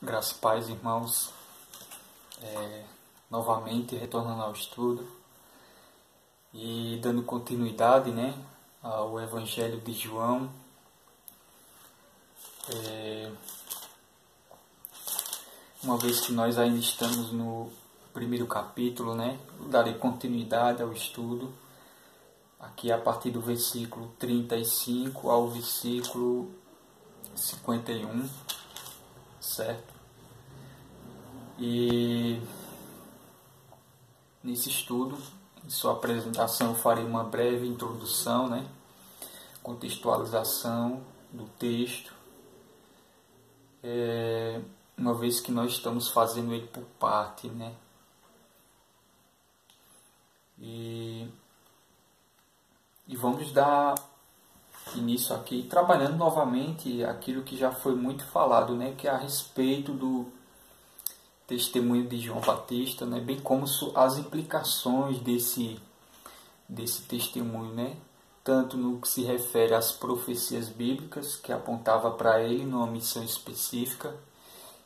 Graças e paz, irmãos, novamente retornando ao estudo e dando continuidade, ao Evangelho de João. Uma vez que nós ainda estamos no primeiro capítulo, darei continuidade ao estudo, aqui a partir do versículo 35 ao versículo 51, certo? E nesse estudo, em sua apresentação, eu farei uma breve introdução, contextualização do texto, uma vez que nós estamos fazendo ele por parte, E vamos dar início aqui, trabalhando novamente aquilo que já foi muito falado, que é a respeito do testemunho de João Batista, bem como as implicações desse testemunho, tanto no que se refere às profecias bíblicas, que apontava para ele numa missão específica,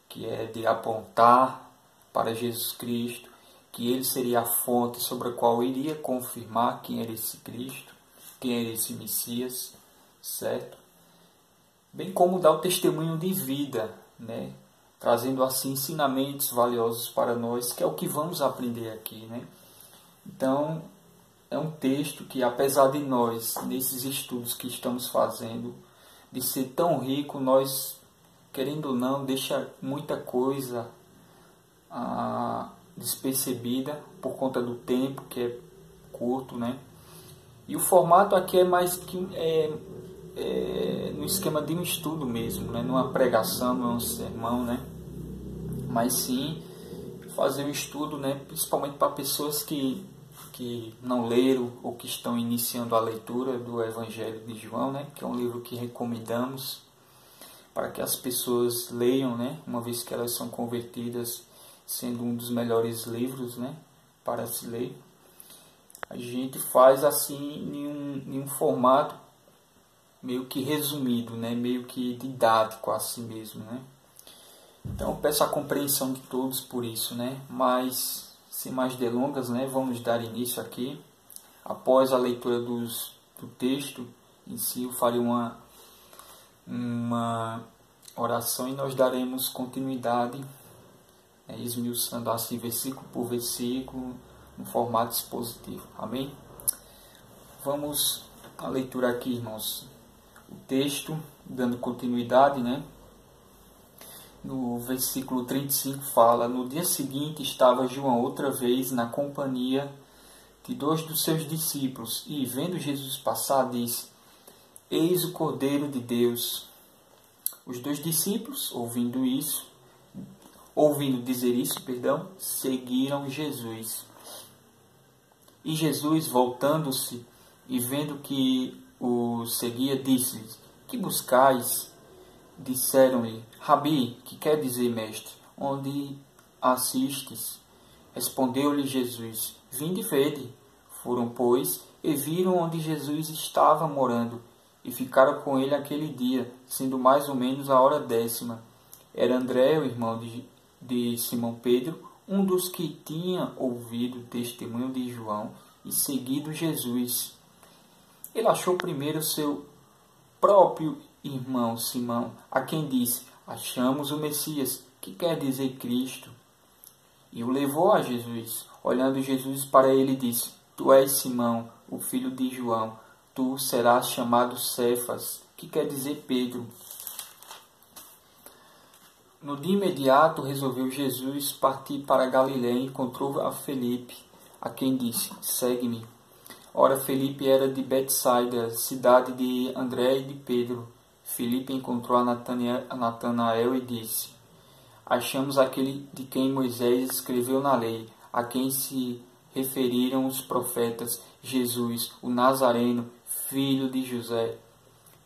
que é de apontar para Jesus Cristo, que ele seria a fonte sobre a qual iria confirmar quem era esse Cristo, quem era esse Messias, certo? Bem como dar o testemunho de vida, trazendo assim ensinamentos valiosos para nós, que é o que vamos aprender aqui, Então, é um texto que, apesar de nós, nesses estudos que estamos fazendo, de ser tão rico, nós, querendo ou não, deixa muita coisa despercebida por conta do tempo, que é curto, E o formato aqui é mais que no esquema de um estudo mesmo, numa pregação, não é um sermão, mas sim fazer um estudo, principalmente para pessoas que não leram ou que estão iniciando a leitura do Evangelho de João, que é um livro que recomendamos para que as pessoas leiam, uma vez que elas são convertidas, sendo um dos melhores livros, para se ler. A gente faz assim em um formato meio que resumido, meio que didático assim mesmo, Então eu peço a compreensão de todos por isso, Mas sem mais delongas, vamos dar início aqui. Após a leitura do texto em si, eu farei uma oração e nós daremos continuidade, esmiuçando assim versículo por versículo, no formato expositivo. Amém? Vamos à leitura aqui, irmãos. O texto, dando continuidade, No versículo 35 fala: No dia seguinte estava João outra vez na companhia de 2 dos seus discípulos, e vendo Jesus passar, disse: Eis o Cordeiro de Deus. Os 2 discípulos, ouvindo dizer isso, seguiram Jesus. E Jesus, voltando-se e vendo que o seguia, disse-lhes: Que buscais? Disseram-lhe: Rabi, que quer dizer mestre, onde assistes? Respondeu-lhe Jesus: Vinde e vede. Foram, pois, e viram onde Jesus estava morando, e ficaram com ele aquele dia, sendo mais ou menos a hora 10ª. Era André, o irmão de Simão Pedro, um dos que tinha ouvido o testemunho de João e seguido Jesus. Ele achou primeiro seu próprio irmão Simão, a quem disse: Achamos o Messias, que quer dizer Cristo. E o levou a Jesus. Olhando Jesus para ele, disse: Tu és Simão, o filho de João. Tu serás chamado Cefas, que quer dizer Pedro. No dia imediato resolveu Jesus partir para Galiléia e encontrou a Felipe, a quem disse: Segue-me. Ora, Felipe era de Betsaida, cidade de André e de Pedro. Felipe encontrou a Natanael e disse: Achamos aquele de quem Moisés escreveu na lei, a quem se referiram os profetas, Jesus, o Nazareno, filho de José.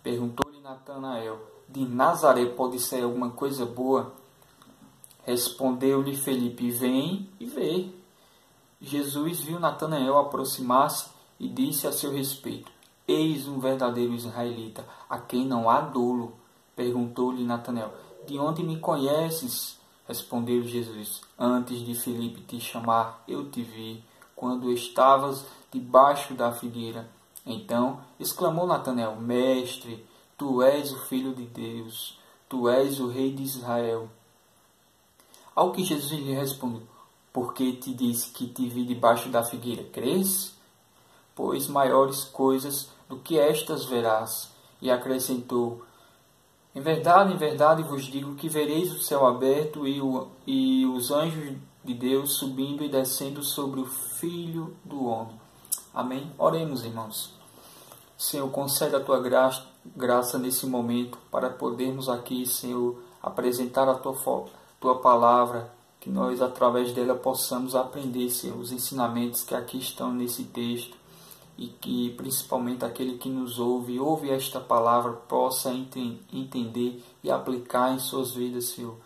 Perguntou-lhe Natanael: De Nazaré pode ser alguma coisa boa? Respondeu-lhe Felipe: Vem e vê. Jesus viu Natanael aproximar-se e disse a seu respeito: Eis um verdadeiro israelita, a quem não há dolo. Perguntou-lhe Natanael: De onde me conheces? Respondeu Jesus: Antes de Filipe te chamar, eu te vi, quando estavas debaixo da figueira. Então exclamou Natanael: Mestre, tu és o Filho de Deus, tu és o Rei de Israel. Ao que Jesus lhe respondeu: Porque te disse que te vi debaixo da figueira, crês? Pois maiores coisas do que estas verás. E acrescentou: em verdade vos digo que vereis o céu aberto e os anjos de Deus subindo e descendo sobre o Filho do Homem. Amém? Oremos, irmãos. Senhor, concede a tua graça nesse momento para podermos aqui, Senhor, apresentar a tua palavra, que nós, através dela, possamos aprender, Senhor, os ensinamentos que aqui estão nesse texto, e que principalmente aquele que nos ouve esta palavra, possa entender e aplicar em suas vidas, Senhor.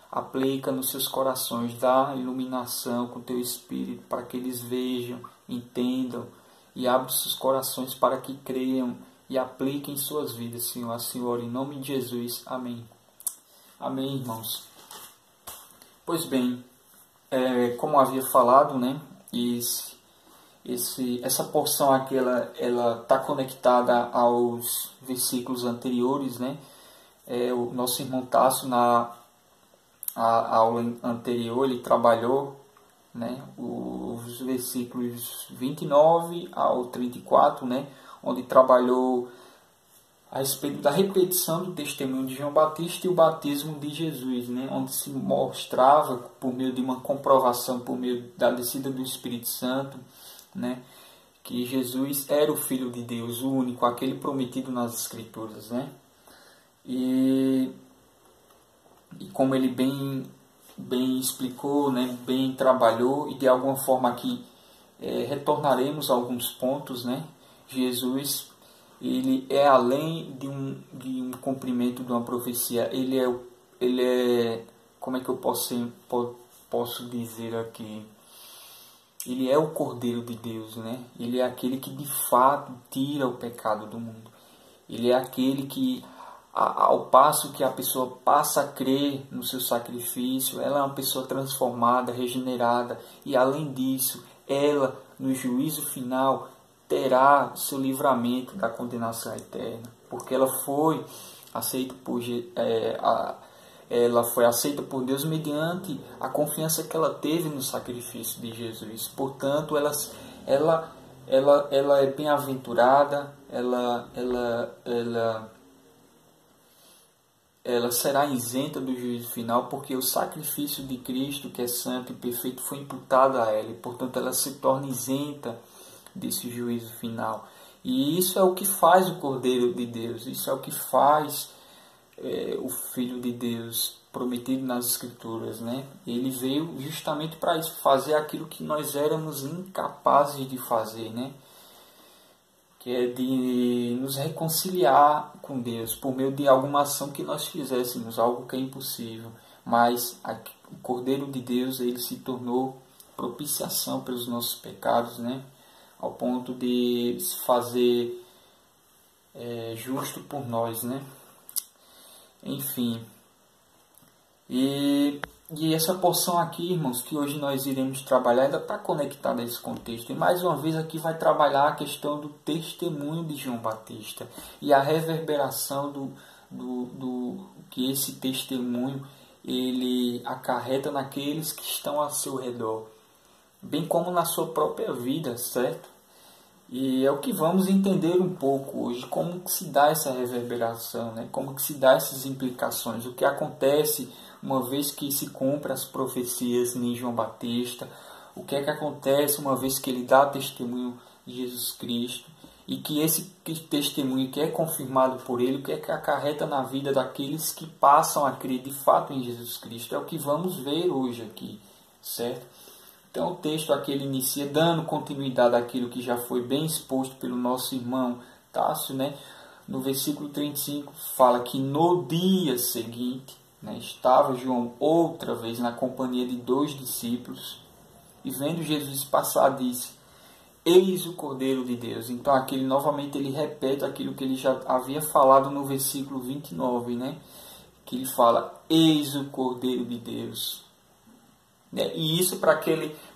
Aplica nos seus corações, dá iluminação com teu Espírito, para que eles vejam, entendam, e abra seus corações para que creiam e apliquem em suas vidas, Senhor. Assim, oro em nome de Jesus. Amém. Amém, irmãos. Pois bem, como havia falado, né, essa porção aqui ela está conectada aos versículos anteriores, né? O nosso irmão Tássio, na aula anterior, ele trabalhou, né, os versículos 29 ao 34, né, onde trabalhou a respeito da repetição do testemunho de João Batista e o batismo de Jesus, né, onde se mostrava, por meio de uma comprovação, por meio da descida do Espírito Santo, né, que Jesus era o Filho de Deus, o único, aquele prometido nas Escrituras, né? E como ele bem explicou, né, bem trabalhou, e de alguma forma aqui retornaremos a alguns pontos, né? Jesus, ele é além de um cumprimento de uma profecia, ele é como é que eu posso dizer aqui? Ele é o Cordeiro de Deus, né? Ele é aquele que de fato tira o pecado do mundo. Ele é aquele que, ao passo que a pessoa passa a crer no seu sacrifício, ela é uma pessoa transformada, regenerada. E além disso, ela, no juízo final, terá seu livramento da condenação eterna. Porque ela foi aceita por Deus mediante a confiança que ela teve no sacrifício de Jesus. Portanto, ela é bem-aventurada, ela será isenta do juízo final, porque o sacrifício de Cristo, que é santo e perfeito, foi imputado a ela, e portanto ela se torna isenta desse juízo final. E isso é o que faz o Cordeiro de Deus, isso é o que faz o Filho de Deus prometido nas Escrituras, né? Ele veio justamente para fazer aquilo que nós éramos incapazes de fazer, né? Que é de nos reconciliar com Deus por meio de alguma ação que nós fizéssemos, algo que é impossível. Mas o Cordeiro de Deus, ele se tornou propiciação pelos nossos pecados, né? Ao ponto de se fazer justo por nós, né? Enfim, e essa porção aqui, irmãos, que hoje nós iremos trabalhar, ainda está conectada a esse contexto. E mais uma vez aqui vai trabalhar a questão do testemunho de João Batista e a reverberação do que esse testemunho ele acarreta naqueles que estão ao seu redor, bem como na sua própria vida, certo? E é o que vamos entender um pouco hoje, como que se dá essa reverberação, né? Como que se dá essas implicações, o que acontece uma vez que se cumpram as profecias em João Batista, o que é que acontece uma vez que ele dá testemunho de Jesus Cristo, e que esse testemunho que é confirmado por ele, o que é que acarreta na vida daqueles que passam a crer de fato em Jesus Cristo, é o que vamos ver hoje aqui, certo? Então o texto aqui ele inicia dando continuidade àquilo que já foi bem exposto pelo nosso irmão Tássio, né? No versículo 35 fala que no dia seguinte, né, estava João outra vez na companhia de 2 discípulos e vendo Jesus passar disse: Eis o Cordeiro de Deus. Então aqui novamente ele repete aquilo que ele já havia falado no versículo 29, né? que ele fala: eis o Cordeiro de Deus. E isso, para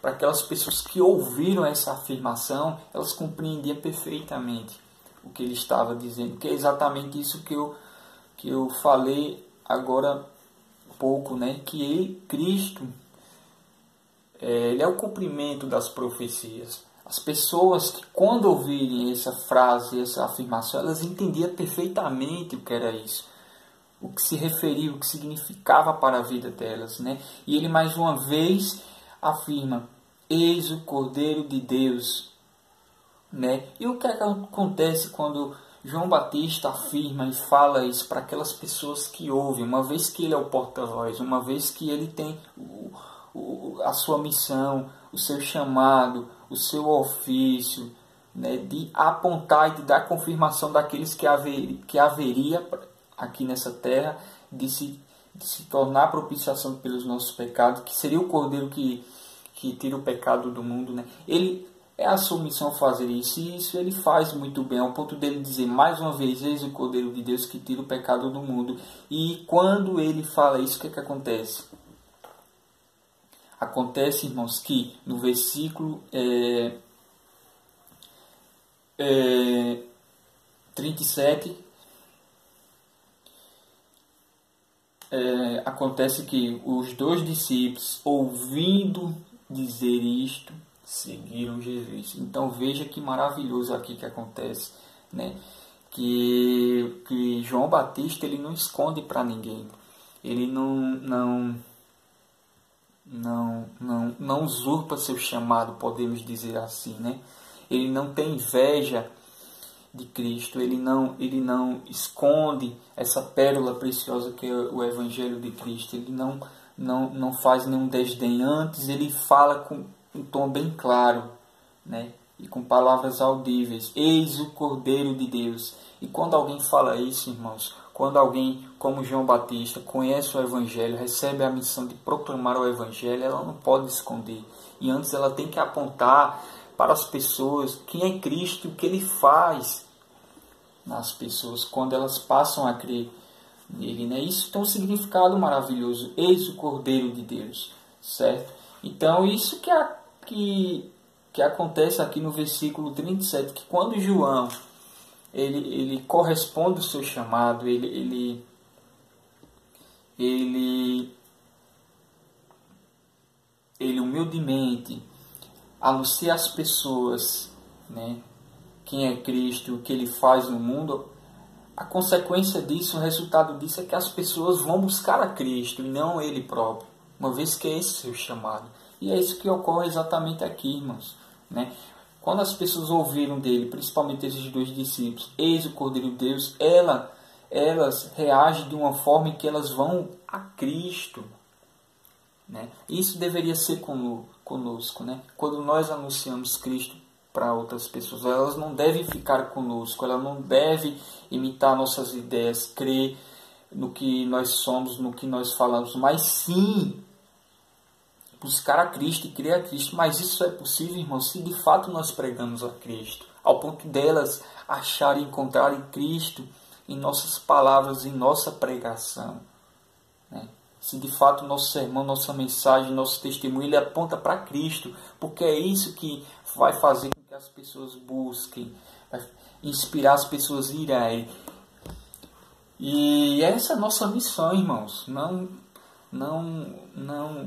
aquelas pessoas que ouviram essa afirmação, elas compreendiam perfeitamente o que ele estava dizendo, que é exatamente isso que eu falei agora há pouco, né? Que Cristo, ele é o cumprimento das profecias. As pessoas que, quando ouvirem essa frase, essa afirmação, elas entendiam perfeitamente o que era isso, o que se referia, o que significava para a vida delas, né? E ele mais uma vez afirma: eis o Cordeiro de Deus, né? E o que é que acontece quando João Batista afirma e fala isso para aquelas pessoas que ouvem, uma vez que ele é o porta-voz, uma vez que ele tem a sua missão, o seu chamado, o seu ofício, né, de apontar e de dar confirmação daqueles que haveria aqui nessa terra, de se tornar propiciação pelos nossos pecados, que seria o Cordeiro que tira o pecado do mundo, né? Ele é a sua missão fazer isso, e isso ele faz muito bem, ao ponto dele dizer mais uma vez: eis o Cordeiro de Deus que tira o pecado do mundo. E quando ele fala isso, o que acontece? Acontece, irmãos, que no versículo 37, acontece que os dois discípulos, ouvindo dizer isto, seguiram Jesus. Então veja que maravilhoso aqui que acontece, né? Que João Batista, ele não esconde para ninguém. Ele não usurpa seu chamado, podemos dizer assim, né? Ele não tem inveja de Cristo, ele não esconde essa pérola preciosa que é o Evangelho de Cristo, ele não faz nenhum desdém, antes ele fala com um tom bem claro, né? E com palavras audíveis: eis o Cordeiro de Deus. E quando alguém fala isso, irmãos, quando alguém, como João Batista, conhece o Evangelho, recebe a missão de proclamar o Evangelho, ela não pode esconder. E antes ela tem que apontar para as pessoas quem é Cristo, o que Ele faz nas pessoas quando elas passam a crer nele, né? Isso tem um significado maravilhoso: eis o Cordeiro de Deus, certo? Então isso que acontece aqui no versículo 37, que quando João ele corresponde ao seu chamado, ele humildemente anuncia às pessoas, né, quem é Cristo, o que ele faz no mundo. A consequência disso, o resultado disso é que as pessoas vão buscar a Cristo e não ele próprio, uma vez que é esse o seu chamado. E é isso que ocorre exatamente aqui, irmãos, né? Quando as pessoas ouviram dele, principalmente esses dois discípulos: eis o Cordeiro de Deus, elas reagem de uma forma em que elas vão a Cristo, né? Isso deveria ser conosco, né? Quando nós anunciamos Cristo para outras pessoas, elas não devem ficar conosco, elas não devem imitar nossas ideias, crer no que nós somos, no que nós falamos, mas sim buscar a Cristo e crer a Cristo. Mas isso é possível, irmãos, se de fato nós pregamos a Cristo, ao ponto delas acharem e encontrarem Cristo em nossas palavras, em nossa pregação, né? Se de fato nosso sermão, nossa mensagem, nosso testemunho, ele aponta para Cristo, porque é isso que vai fazer com que as pessoas busquem, vai inspirar as pessoas a irem a Ele. E essa é a nossa missão, irmãos. Não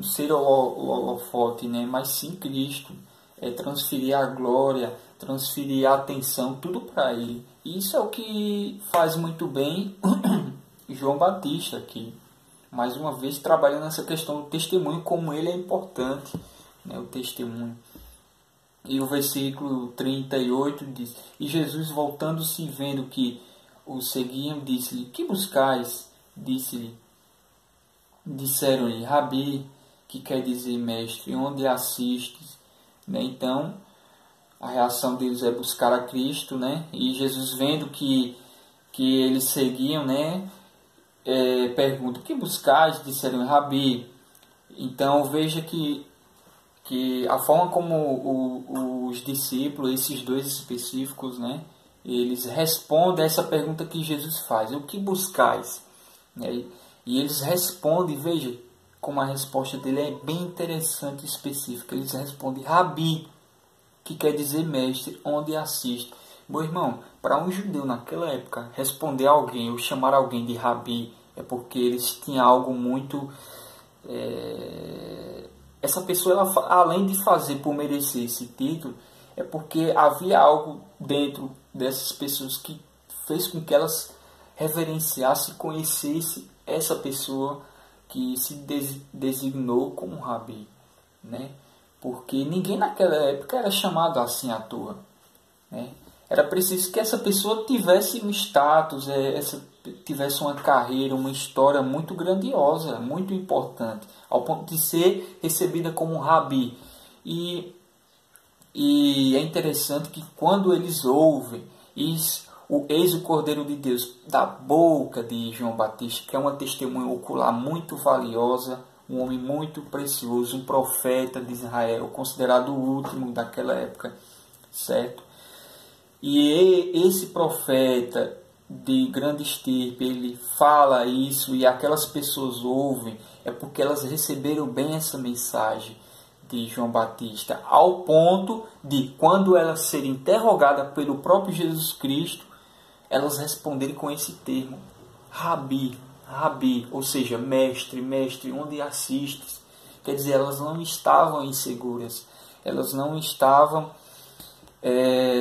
ser o holofote, né? Mas sim Cristo. É transferir a glória, transferir a atenção, tudo para Ele. E isso é o que faz muito bem João Batista aqui. Mais uma vez trabalhando nessa questão do testemunho, como ele é importante, né? O testemunho. E o versículo 38 diz: e Jesus, voltando-se e vendo que o seguiam, disse-lhe: que buscais? Disseram-lhe: Rabi, que quer dizer mestre, onde assistes? Né? Então, a reação deles é buscar a Cristo, né? E Jesus, vendo que eles seguiam, né, pergunta: que buscais? Disseram: Rabi. Então, veja que a forma como os discípulos, esses dois específicos, né, eles respondem a essa pergunta que Jesus faz: o que buscais? E eles respondem, veja como a resposta dele é bem interessante e específica. Eles respondem, Rabi, que quer dizer mestre, onde assiste. Meu irmão, para um judeu naquela época, responder a alguém ou chamar alguém de Rabi é porque eles tinham algo muito... Essa pessoa, ela, além de fazer por merecer esse título, é porque havia algo dentro dessas pessoas que fez com que elas reverenciassem e conhecessem essa pessoa que se designou como Rabi, né? Porque ninguém naquela época era chamado assim à toa, né? Era preciso que essa pessoa tivesse um status, tivesse uma carreira, uma história muito grandiosa, muito importante, ao ponto de ser recebida como um Rabi. E é interessante que quando eles ouvem isso, eis o Cordeiro de Deus da boca de João Batista, que é uma testemunha ocular muito valiosa, um homem muito precioso, um profeta de Israel, considerado o último daquela época, certo? E esse profeta de grande estirpe, ele fala isso e aquelas pessoas ouvem, é porque elas receberam bem essa mensagem de João Batista, ao ponto de, quando elas serem interrogadas pelo próprio Jesus Cristo, elas responderem com esse termo, Rabi, Rabi, ou seja, mestre, mestre, onde assistes? Quer dizer, elas não estavam inseguras, elas não estavam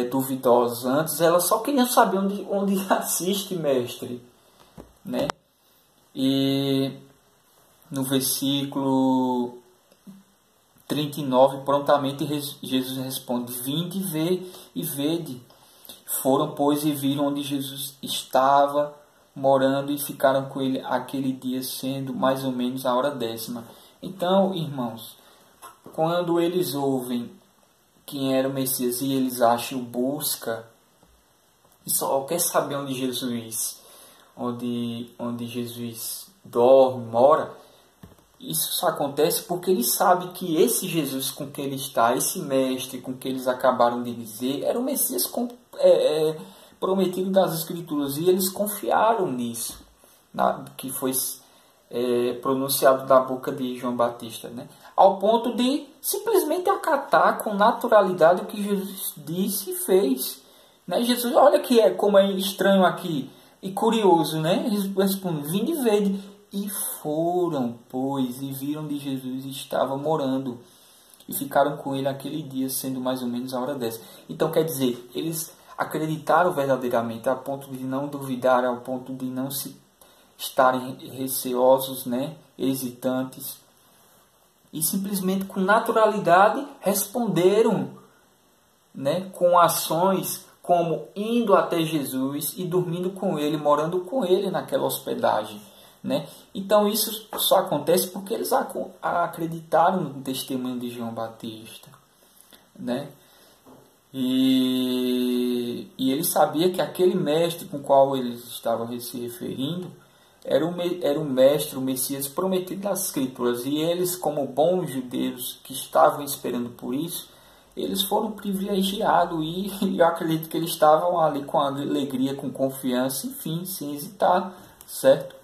duvidosas. Antes, elas só queriam saber onde assiste, mestre, né? E no versículo 39, prontamente Jesus responde, vinde ver e vede. Foram, pois, e viram onde Jesus estava morando e ficaram com ele aquele dia, sendo mais ou menos a hora 10ª. Então, irmãos, quando eles ouvem quem era o Messias e eles acham busca, e só quer saber onde Jesus dorme, mora, isso só acontece porque eles sabem que esse Jesus com quem ele está, esse mestre com quem eles acabaram de dizer, era o Messias prometido das Escrituras, e eles confiaram nisso, que foi pronunciado da boca de João Batista, né? Ao ponto de simplesmente acatar com naturalidade o que Jesus disse e fez, né? Jesus, olha como é estranho aqui e curioso, né? Responde, vinde e vede. E foram, pois, e viram onde Jesus estava morando, e ficaram com ele aquele dia, sendo mais ou menos a hora 10. Então, quer dizer, eles acreditaram verdadeiramente, a ponto de não duvidar, ao ponto de não se estarem receosos, né, hesitantes, e simplesmente com naturalidade responderam, né, com ações como indo até Jesus e dormindo com ele, morando com ele naquela hospedagem, né? Então isso só acontece porque eles acreditaram no testemunho de João Batista, né? E ele sabia que aquele mestre com o qual eles estavam se referindo era o mestre, o Messias prometido nas Escrituras. E eles, como bons judeus que estavam esperando por isso, eles foram privilegiados e eu acredito que eles estavam ali com alegria, com confiança, enfim, sem hesitar, certo?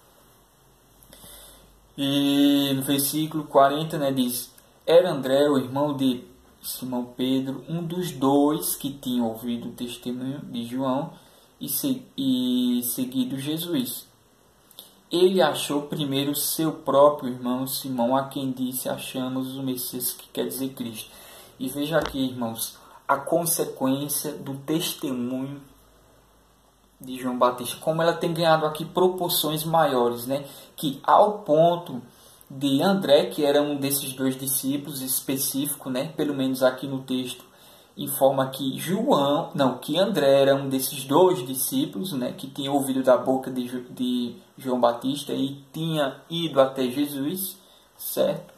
E no versículo 40, né, diz, era André, o irmão de Simão Pedro, um dos dois que tinham ouvido o testemunho de João e seguido Jesus. Ele achou primeiro seu próprio irmão Simão, a quem disse, achamos o Messias, que quer dizer Cristo. E veja aqui, irmãos, a consequência do testemunho de João Batista, como ela tem ganhado aqui proporções maiores, né? Que ao ponto de André, que era um desses dois discípulos específico, né? Pelo menos aqui no texto informa que André era um desses dois discípulos, né? Que tinha ouvido da boca de João Batista e tinha ido até Jesus, certo?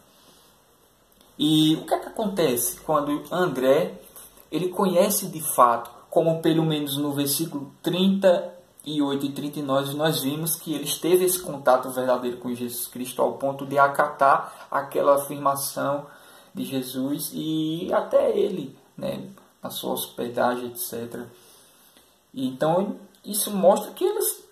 E o que é que acontece quando André ele conhece de fato, como pelo menos no versículo 38 e 39 nós vimos que ele teve esse contato verdadeiro com Jesus Cristo ao ponto de acatar aquela afirmação de Jesus e até ele, né, na sua hospedagem, etc. E então isso mostra que eles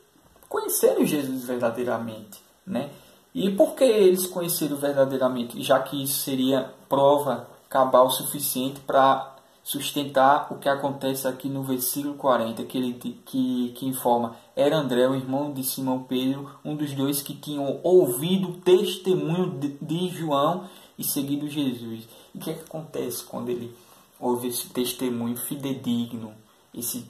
conheceram Jesus verdadeiramente, né? E por que eles conheceram verdadeiramente? Já que isso seria prova cabal o suficiente para sustentar o que acontece aqui no versículo 40, que informa: era André, o irmão de Simão Pedro, um dos dois que tinham ouvido o testemunho de João e seguido Jesus. E o que acontece quando ele ouve esse testemunho fidedigno, esse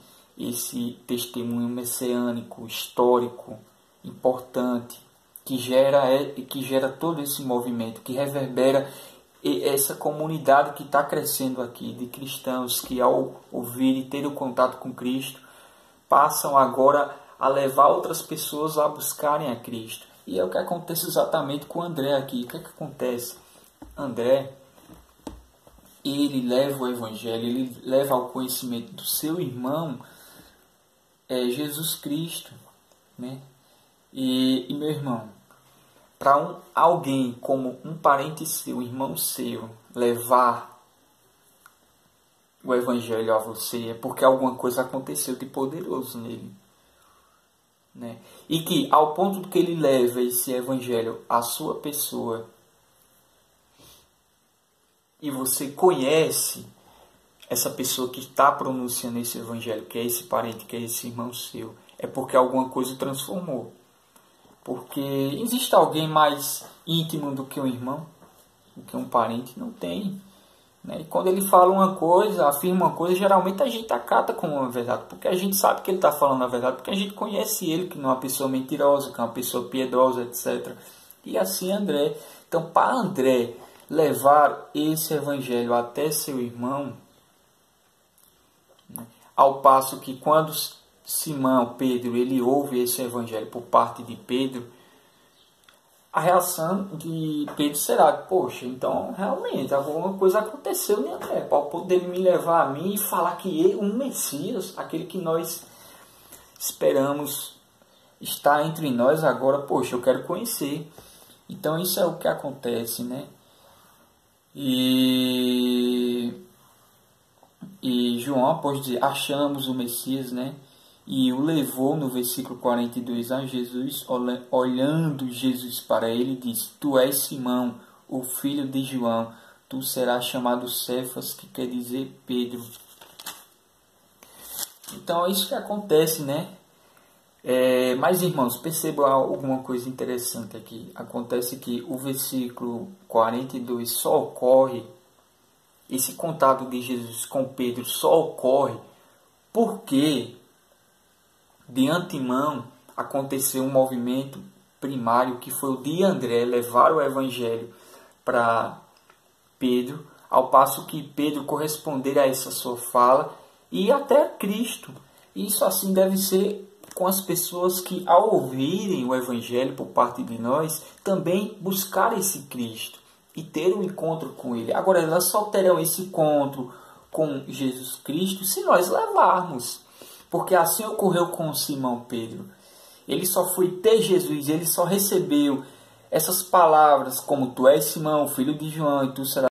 testemunho messiânico, histórico, importante, que gera todo esse movimento, que reverbera essa comunidade que está crescendo aqui, de cristãos que, ao ouvir e ter o contato com Cristo, passam agora a levar outras pessoas a buscarem a Cristo. E é o que acontece exatamente com André aqui. O que acontece? André, ele leva o Evangelho, ele leva ao conhecimento do seu irmão Jesus Cristo, né? E meu irmão, para alguém como um parente seu, um irmão seu, levar o Evangelho a você, é porque alguma coisa aconteceu de poderoso nele, né? E que ao ponto de que ele leva esse Evangelho à sua pessoa, e você conhece essa pessoa que está pronunciando esse Evangelho, que é esse parente, que é esse irmão seu, é porque alguma coisa transformou. Porque existe alguém mais íntimo do que um irmão, do que um parente? Não tem, né? E quando ele fala uma coisa, afirma uma coisa, geralmente a gente acata como uma verdade, porque a gente sabe que ele está falando a verdade, porque a gente conhece ele, que não é uma pessoa mentirosa, que é uma pessoa piedosa, etc. E assim André. Então, para André levar esse Evangelho até seu irmão, né, ao passo que quando Simão, Pedro, ele ouve esse Evangelho por parte de Pedro, a reação de Pedro será: poxa, então realmente alguma coisa aconteceu em André, para poder me levar a mim e falar que ele, um Messias, aquele que nós esperamos está entre nós agora, poxa, eu quero conhecer. Então isso é o que acontece, né? E João, após dizer, achamos o Messias, né? E o levou, no versículo 42, a Jesus, olhando Jesus para ele, disse: tu és Simão, o filho de João, tu serás chamado Cefas, que quer dizer Pedro. Então é isso que acontece, né? Mas, irmãos, percebam alguma coisa interessante aqui. Acontece que o versículo 42 só ocorre, esse contato de Jesus com Pedro só ocorre porque de antemão aconteceu um movimento primário, que foi o de André levar o Evangelho para Pedro, ao passo que Pedro corresponder a essa sua fala e até Cristo. Isso assim deve ser com as pessoas que, ao ouvirem o Evangelho por parte de nós, também buscar esse Cristo e ter um encontro com Ele. Agora, elas só terão esse encontro com Jesus Cristo se nós levarmos. Porque assim ocorreu com Simão Pedro. Ele só foi ter Jesus, ele só recebeu essas palavras como: tu és Simão, filho de João, e tu serás